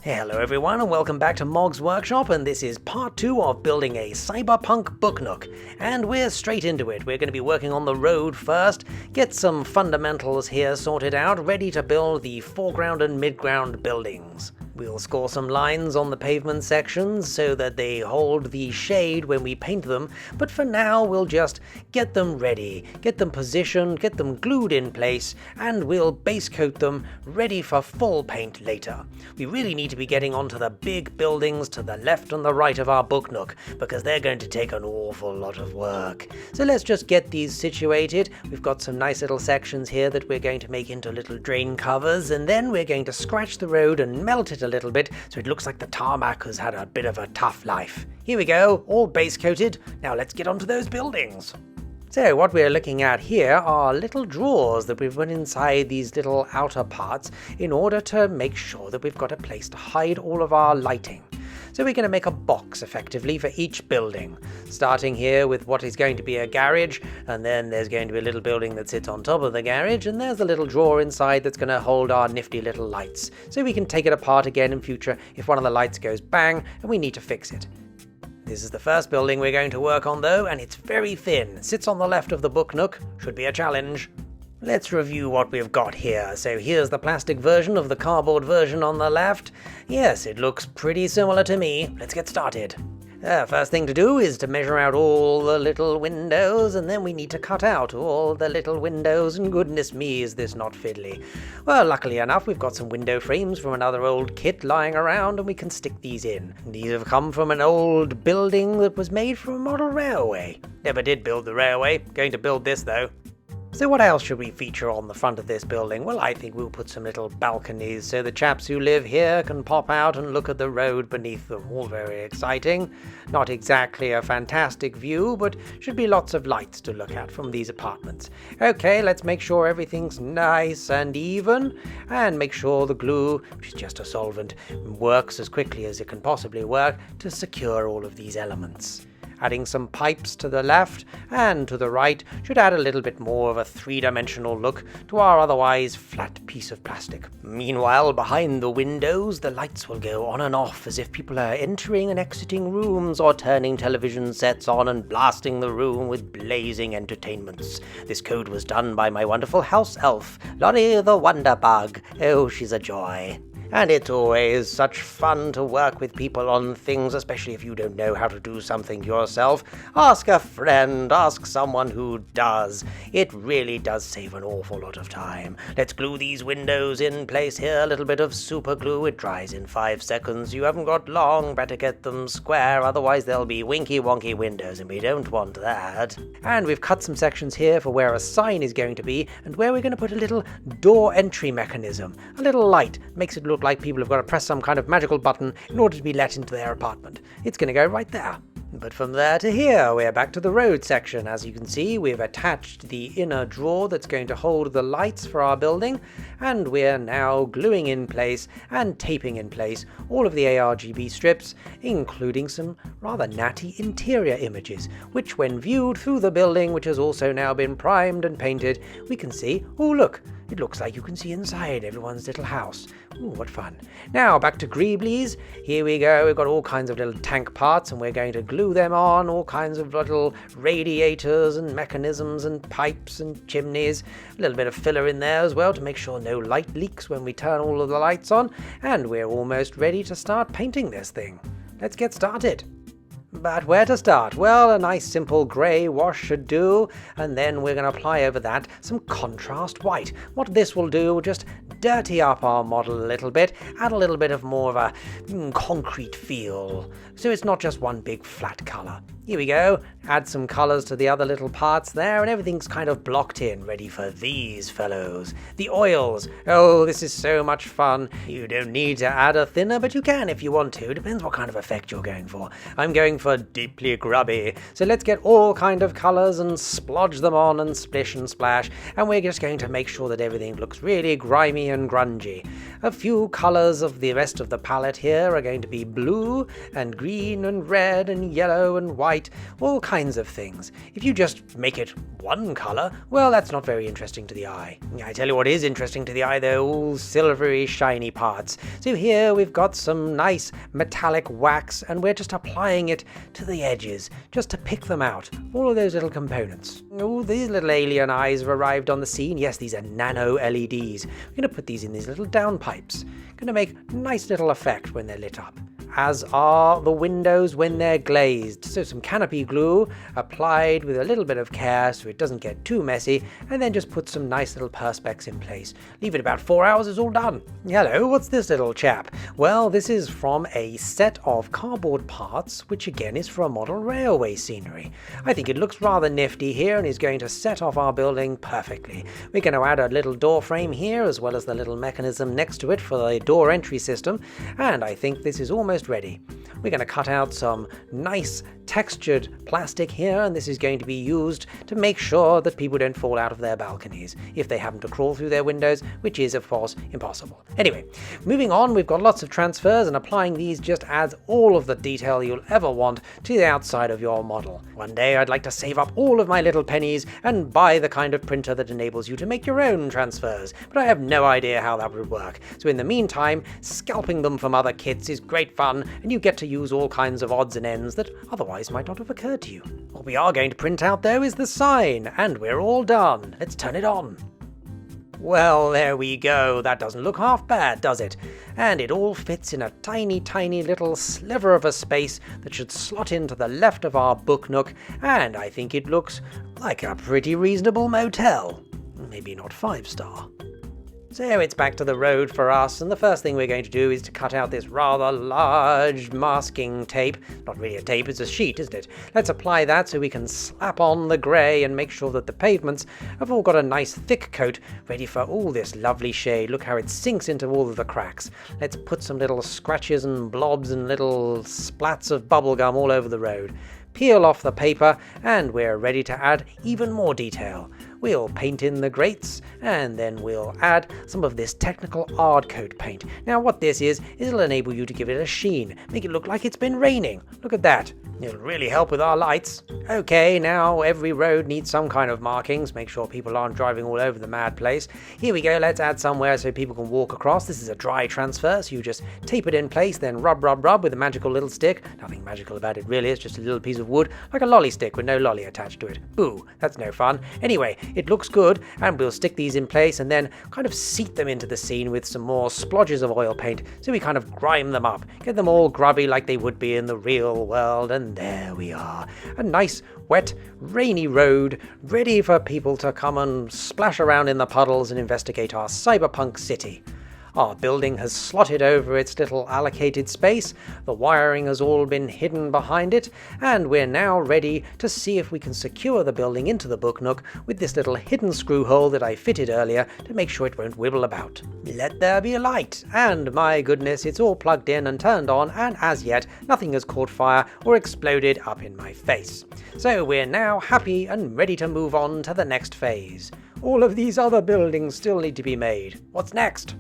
Hello everyone and welcome back to Mog's Workshop, and this is part 2 of building a Cyberpunk book nook. And we're straight into it. We're going to be working on the road first, get some fundamentals here sorted out, ready to build the foreground and midground buildings. We'll score some lines on the pavement sections so that they hold the shade when we paint them, but for now we'll just get them ready, get them positioned, get them glued in place, and we'll base coat them ready for full paint later. We really need to be getting onto the big buildings to the left and the right of our book nook, because they're going to take an awful lot of work. So let's just get these situated. We've got some nice little sections here that we're going to make into little drain covers, and then we're going to scratch the road and melt it a little bit so it looks like the tarmac has had a bit of a tough life. Here we go, all base coated. Now let's get onto those buildings. So what we're looking at here are little drawers that we've put inside these little outer parts in order to make sure that we've got a place to hide all of our lighting. So we're going to make a box effectively for each building, starting here with what is going to be a garage, and then there's going to be a little building that sits on top of the garage, and there's a little drawer inside that's going to hold our nifty little lights, so we can take it apart again in future if one of the lights goes bang and we need to fix it. This is the first building we're going to work on though, and it's very thin. Sits on the left of the book nook. Should be a challenge. Let's review what we've got here. So here's the plastic version of the cardboard version on the left. Yes, it looks pretty similar to me. Let's get started. First thing to do is to measure out all the little windows, and then we need to cut out all the little windows, and goodness me, is this not fiddly. Well, luckily enough, we've got some window frames from another old kit lying around, and we can stick these in. These have come from an old building that was made for a model railway. Never did build the railway. Going to build this though. So what else should we feature on the front of this building? Well, I think we'll put some little balconies so the chaps who live here can pop out and look at the road beneath them. All very exciting. Not exactly a fantastic view, but should be lots of lights to look at from these apartments. Okay, let's make sure everything's nice and even, and make sure the glue, which is just a solvent, works as quickly as it can possibly work to secure all of these elements. Adding some pipes to the left and to the right should add a little bit more of a three-dimensional look to our otherwise flat piece of plastic. Meanwhile, behind the windows, the lights will go on and off as if people are entering and exiting rooms or turning television sets on and blasting the room with blazing entertainments. This code was done by my wonderful house elf, Lottie the Wonderbug. Oh, she's a joy. And it's always such fun to work with people on things, especially if you don't know how to do something yourself. Ask a friend, ask someone who does. It really does save an awful lot of time. Let's glue these windows in place here, a little bit of super glue. It dries in 5 seconds. You haven't got long, better get them square, otherwise they'll be winky-wonky windows, and we don't want that. And we've cut some sections here for where a sign is going to be, and where we're going to put a little door entry mechanism. A little light, makes it look like people have got to press some kind of magical button in order to be let into their apartment. It's going to go right there. But from there to here, we're back to the road section. As you can see, we've attached the inner drawer that's going to hold the lights for our building, and we're now gluing in place and taping in place all of the ARGB strips, including some rather natty interior images, which when viewed through the building, which has also now been primed and painted, we can see, oh look, it looks like you can see inside everyone's little house. Ooh, what fun. Now, back to Greeblies. Here we go. We've got all kinds of little tank parts, and we're going to glue them on. All kinds of little radiators and mechanisms and pipes and chimneys. A little bit of filler in there as well to make sure no light leaks when we turn all of the lights on. And we're almost ready to start painting this thing. Let's get started. But where to start? Well, a nice simple grey wash should do, and then we're going to apply over that some contrast white. What this will do will just dirty up our model a little bit, add a little bit of more of a concrete feel, so it's not just one big flat colour. Here we go, add some colours to the other little parts there, and everything's kind of blocked in, ready for these fellows. The oils. Oh, this is so much fun. You don't need to add a thinner, but you can if you want to. Depends what kind of effect you're going for. I'm going for deeply grubby. So let's get all kind of colours and splodge them on and splish and splash, and we're just going to make sure that everything looks really grimy and grungy. A few colors of the rest of the palette here are going to be blue and green and red and yellow and white, all kinds of things. If you just make it one color, well, that's not very interesting to the eye. I tell you what is interesting to the eye, though, all silvery shiny parts. So here we've got some nice metallic wax, and we're just applying it to the edges, just to pick them out, all of those little components. Oh, these little alien eyes have arrived on the scene. Yes, these are nano LEDs. We're going to put these in these little downpipes. Going to make a nice little effect when they're lit up, as are the windows when they're glazed. So some canopy glue applied with a little bit of care so it doesn't get too messy, and then just put some nice little perspex in place. Leave it about 4 hours, it's all done. Hello, what's this little chap? Well, this is from a set of cardboard parts, which again is for a model railway scenery. I think it looks rather nifty here and is going to set off our building perfectly. We're going to add a little door frame here, as well as the little mechanism next to it for the door entry system, and I think this is almost ready. We're going to cut out some nice textured plastic here, and this is going to be used to make sure that people don't fall out of their balconies if they happen to crawl through their windows, which is of course impossible. Anyway, moving on, we've got lots of transfers, and applying these just adds all of the detail you'll ever want to the outside of your model. One day I'd like to save up all of my little pennies and buy the kind of printer that enables you to make your own transfers, but I have no idea how that would work. So in the meantime, scalping them from other kits is great fun, and you get to use all kinds of odds and ends that otherwise might not have occurred to you. What we are going to print out though is the sign, and we're all done. Let's turn it on. Well, there we go. That doesn't look half bad, does it? And it all fits in a tiny, tiny little sliver of a space that should slot into the left of our book nook, and I think it looks like a pretty reasonable motel. Maybe not 5-star. So it's back to the road for us, and the first thing we're going to do is to cut out this rather large masking tape. Not really a tape, it's a sheet, isn't it? Let's apply that so we can slap on the grey and make sure that the pavements have all got a nice thick coat ready for all this lovely shade. Look how it sinks into all of the cracks. Let's put some little scratches and blobs and little splats of bubblegum all over the road. Peel off the paper, and we're ready to add even more detail. We'll paint in the grates, and then we'll add some of this technical art coat paint. Now what this is, it'll enable you to give it a sheen, make it look like it's been raining. Look at that. It'll really help with our lights. Okay, now every road needs some kind of markings, make sure people aren't driving all over the mad place. Here we go, let's add somewhere so people can walk across. This is a dry transfer, so you just tape it in place, then rub with a magical little stick. Nothing magical about it really, it's just a little piece of wood, like a lolly stick with no lolly attached to it. Boo, that's no fun. Anyway, it looks good, and we'll stick these in place and then kind of seat them into the scene with some more splodges of oil paint, so we kind of grime them up, get them all grubby like they would be in the real world, and there we are. A nice, wet, rainy road, ready for people to come and splash around in the puddles and investigate our cyberpunk city. Our building has slotted over its little allocated space, the wiring has all been hidden behind it, and we're now ready to see if we can secure the building into the book nook with this little hidden screw hole that I fitted earlier to make sure it won't wibble about. Let there be a light, and my goodness, it's all plugged in and turned on, and as yet, nothing has caught fire or exploded up in my face. So we're now happy and ready to move on to the next phase. All of these other buildings still need to be made. What's next?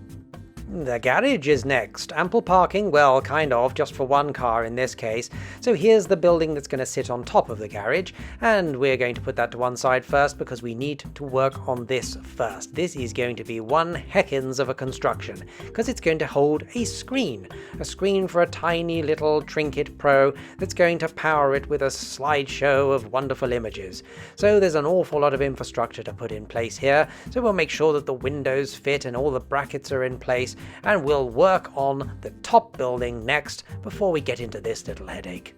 The garage is next. Ample parking, well, kind of, just for one car in this case. So here's the building that's going to sit on top of the garage, and we're going to put that to one side first because we need to work on this first. This is going to be one heckins of a construction, because it's going to hold a screen for a tiny little Trinket Pro that's going to power it with a slideshow of wonderful images. So there's an awful lot of infrastructure to put in place here, so we'll make sure that the windows fit and all the brackets are in place, and we'll work on the top building next before we get into this little headache.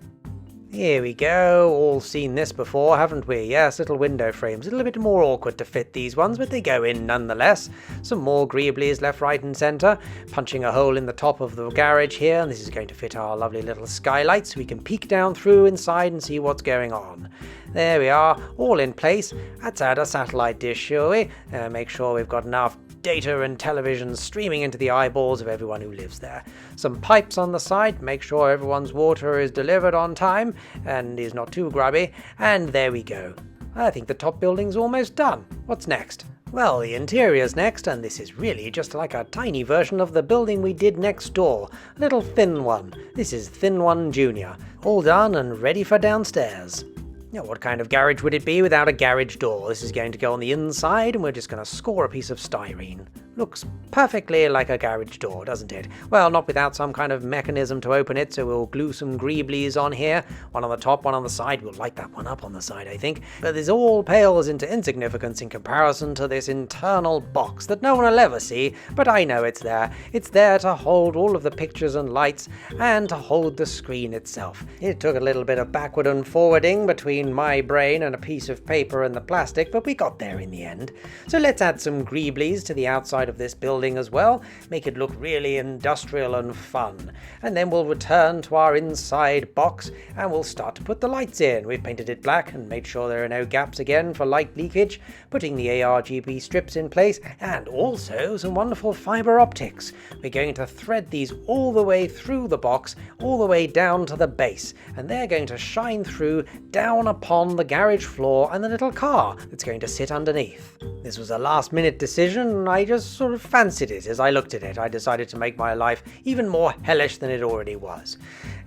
Here we go, all seen this before, haven't we? Yes, little window frames. A little bit more awkward to fit these ones, but they go in nonetheless. Some more greeblies left, right and centre. Punching a hole in the top of the garage here, and this is going to fit our lovely little skylight so we can peek down through inside and see what's going on. There we are, all in place. Let's add a satellite dish, shall we? Make sure we've got enough data and television streaming into the eyeballs of everyone who lives there. Some pipes on the side, make sure everyone's water is delivered on time and is not too grubby, and there we go. I think the top building's almost done. What's next? Well, the interior's next, and this is really just like a tiny version of the building we did next door. A little thin one. This is Thin One Junior. All done and ready for downstairs. Now, what kind of garage would it be without a garage door? This is going to go on the inside, and we're just going to score a piece of styrene. Looks perfectly like a garage door, doesn't it? Well, not without some kind of mechanism to open it, so we'll glue some greeblies on here. One on the top, one on the side. We'll light that one up on the side, I think. But this all pales into insignificance in comparison to this internal box that no one will ever see, but I know it's there. It's there to hold all of the pictures and lights, and to hold the screen itself. It took a little bit of backward and forwarding between my brain and a piece of paper and the plastic, but we got there in the end. So let's add some greeblies to the outside of this building as well, make it look really industrial and fun. And then we'll return to our inside box and we'll start to put the lights in. We've painted it black and made sure there are no gaps again for light leakage, putting the ARGB strips in place, and also some wonderful fiber optics. We're going to thread these all the way through the box, all the way down to the base, and they're going to shine through down upon the garage floor and the little car that's going to sit underneath. This was a last minute decision, and I just sort of fancied it as I looked at it. I decided to make my life even more hellish than it already was.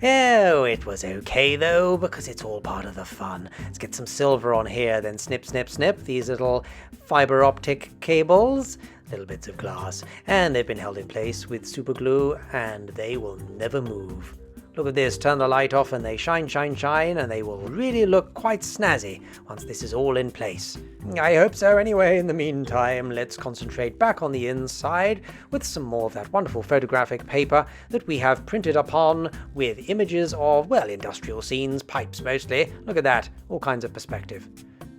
Oh, it was okay though, because it's all part of the fun. Let's get some silver on here, then snip, snip, snip, these little fiber optic cables, little bits of glass, and they've been held in place with super glue, and they will never move. Look at this, turn the light off and they shine, shine, shine, and they will really look quite snazzy once this is all in place. I hope so anyway. In the meantime, let's concentrate back on the inside with some more of that wonderful photographic paper that we have printed upon with images of, well, industrial scenes, pipes mostly. Look at that, all kinds of perspective.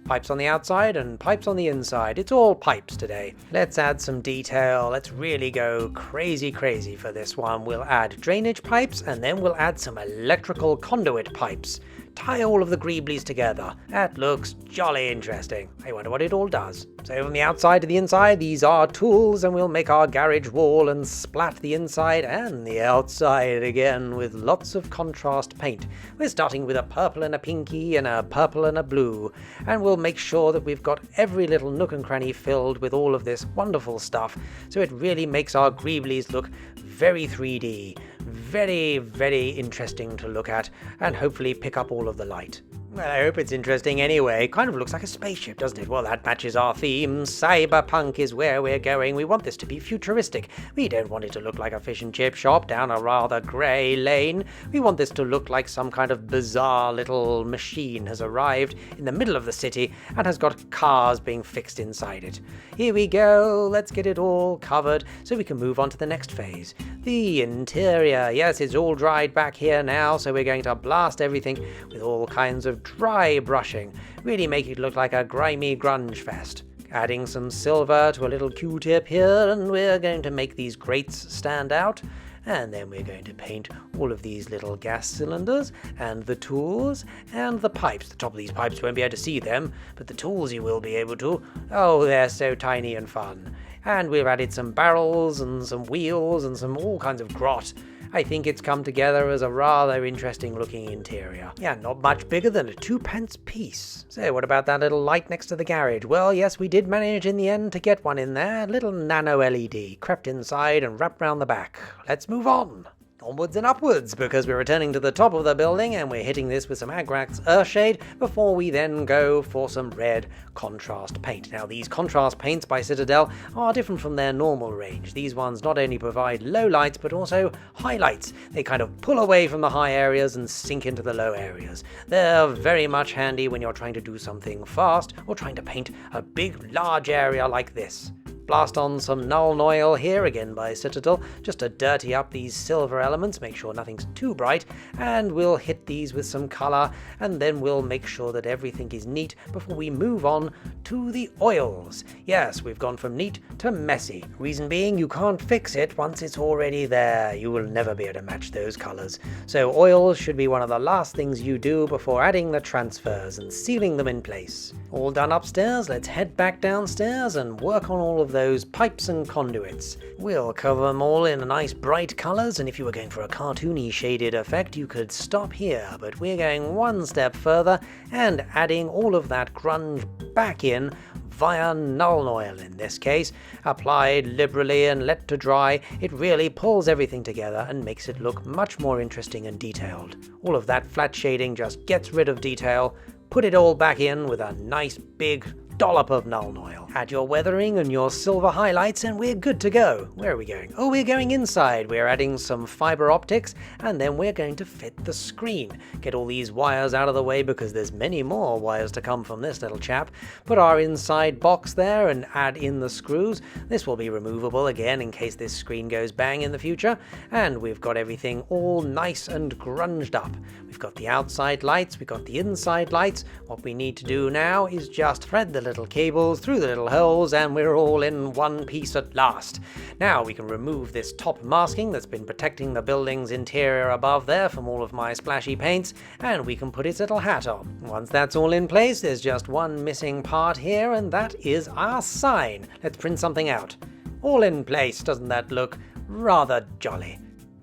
Pipes on the outside and pipes on the inside. It's all pipes today. Let's add some detail. Let's really go crazy for this one. We'll add drainage pipes and then we'll add some electrical conduit pipes. Tie all of the greeblies together. That looks jolly interesting. I wonder what it all does. So from the outside to the inside, these are tools, and we'll make our garage wall and splat the inside and the outside again with lots of contrast paint. We're starting with a purple and a pinky and a purple and a blue, and we'll make sure that we've got every little nook and cranny filled with all of this wonderful stuff, so it really makes our greeblies look very 3D, very interesting to look at, and hopefully pick up all of the light. Well, I hope it's interesting anyway. It kind of looks like a spaceship, doesn't it? Well, that matches our theme. Cyberpunk is where we're going. We want this to be futuristic. We don't want it to look like a fish and chip shop down a rather grey lane. We want this to look like some kind of bizarre little machine has arrived in the middle of the city and has got cars being fixed inside it. Here we go. Let's get it all covered so we can move on to the next phase. The interior. Yes, it's all dried back here now, so we're going to blast everything with all kinds of dry brushing, really make it look like a grimy grunge fest. Adding some silver to a little Q-tip here, and we're going to make these grates stand out, and then we're going to paint all of these little gas cylinders, and the tools, and the pipes. The top of these pipes won't be able to see them, but the tools you will be able to. Oh, they're so tiny and fun. And we've added some barrels, and some wheels, and some all kinds of grot. I think it's come together as a rather interesting looking interior. Yeah, not much bigger than a 2p piece. So what about that little light next to the garage? Well, yes, we did manage in the end to get one in there. A little nano LED crept inside and wrapped round the back. Let's move on. Onwards and upwards, because we're returning to the top of the building and we're hitting this with some Agrax Earthshade before we then go for some red contrast paint. Now, these contrast paints by Citadel are different from their normal range. These ones not only provide low lights but also highlights. They kind of pull away from the high areas and sink into the low areas. They're very much handy when you're trying to do something fast or trying to paint a big large area like this. Blast on some Nuln Oil here, again by Citadel, just to dirty up these silver elements, make sure nothing's too bright, and we'll hit these with some colour, and then we'll make sure that everything is neat before we move on to the oils. Yes, we've gone from neat to messy. Reason being, you can't fix it once it's already there. You will never be able to match those colours. So oils should be one of the last things you do before adding the transfers and sealing them in place. All done upstairs, let's head back downstairs and work on all of those pipes and conduits. We'll cover them all in nice bright colours, and if you were going for a cartoony shaded effect, you could stop here, but we're going one step further and adding all of that grunge back in via Nuln Oil in this case. Applied liberally and let to dry, it really pulls everything together and makes it look much more interesting and detailed. All of that flat shading just gets rid of detail. Put it all back in with a nice big dollop of Nuln Oil. Add your weathering and your silver highlights and we're good to go. Where are we going? Oh, we're going inside. We're adding some fiber optics and then we're going to fit the screen. Get all these wires out of the way because there's many more wires to come from this little chap. Put our inside box there and add in the screws. This will be removable again in case this screen goes bang in the future. And we've got everything all nice and grunged up. We've got the outside lights, we've got the inside lights. What we need to do now is just thread the little cables through the little holes and we're all in one piece at last. Now we can remove this top masking that's been protecting the building's interior above there from all of my splashy paints, and we can put its little hat on. Once that's all in place, there's just one missing part here, and that is our sign. Let's print something out. All in place, doesn't that look rather jolly?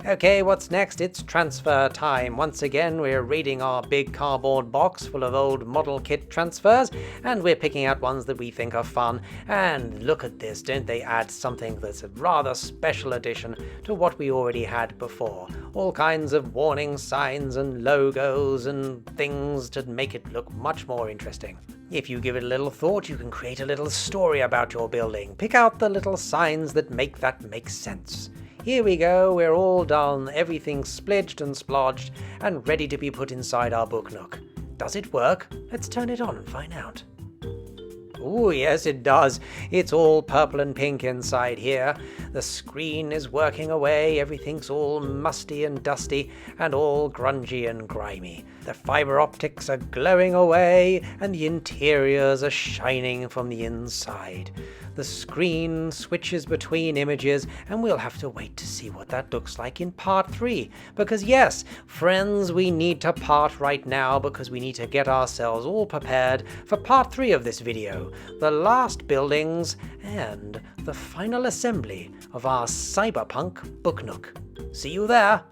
Okay, what's next? It's transfer time. Once again, we're reading our big cardboard box full of old model kit transfers, and we're picking out ones that we think are fun. And look at this, don't they add something that's a rather special addition to what we already had before? All kinds of warning signs and logos and things to make it look much more interesting. If you give it a little thought, you can create a little story about your building. Pick out the little signs that make sense. Here we go, we're all done, everything's splidged and splodged, and ready to be put inside our book nook. Does it work? Let's turn it on and find out. Oh yes, it does. It's all purple and pink inside here. The screen is working away, everything's all musty and dusty, and all grungy and grimy. The fiber optics are glowing away, and the interiors are shining from the inside. The screen switches between images, and we'll have to wait to see what that looks like in part 3. Because yes, friends, we need to part right now because we need to get ourselves all prepared for part 3 of this video, the last buildings and the final assembly of our Cyberpunk book nook. See you there!